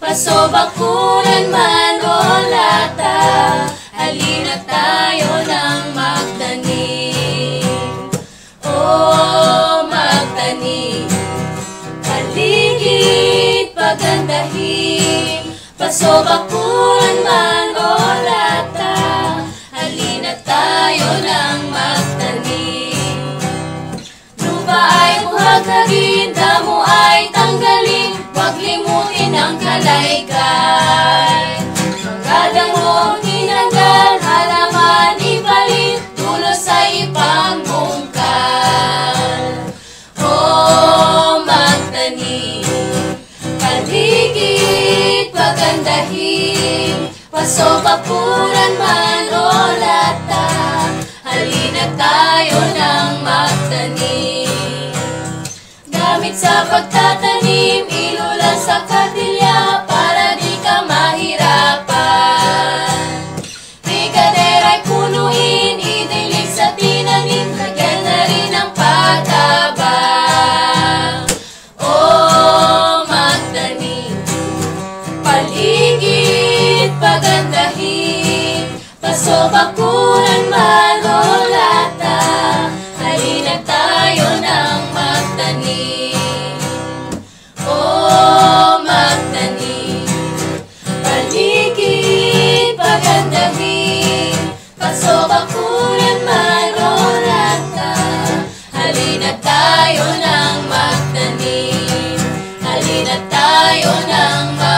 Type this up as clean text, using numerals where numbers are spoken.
paso, bakuran man o lata, halina tayo ng magtanim. Oh, magtanim, paligid pagandahin, paso, bakuran man o lata, halina tayo ng magtanim. Lupa ay buhagagin, damo ay tanggalin, huwag limutin ang kalaykay. Mga dahong tinanggal, halaman ipalit, tulos ay ipangbungkal. Oh, magtanim, paligid pagandahin, paso, bakuran man o lata, halina tayo ng magtanim. Gamit sa pagtatanim, ilulan sa katilya para di ka mahirapan. Brigader ay punuin, idilig sa tinanim, lagyan na rin ang patabang. Oh, magtanim, paligid pagandahin, paso, bakuran man o lata, halina tayo ng magtanim. Oh, magtanim, paligid pagandahin, paso, bakuran man o lata, halina tayo ng magtanim. Halina tayo ng magtanim.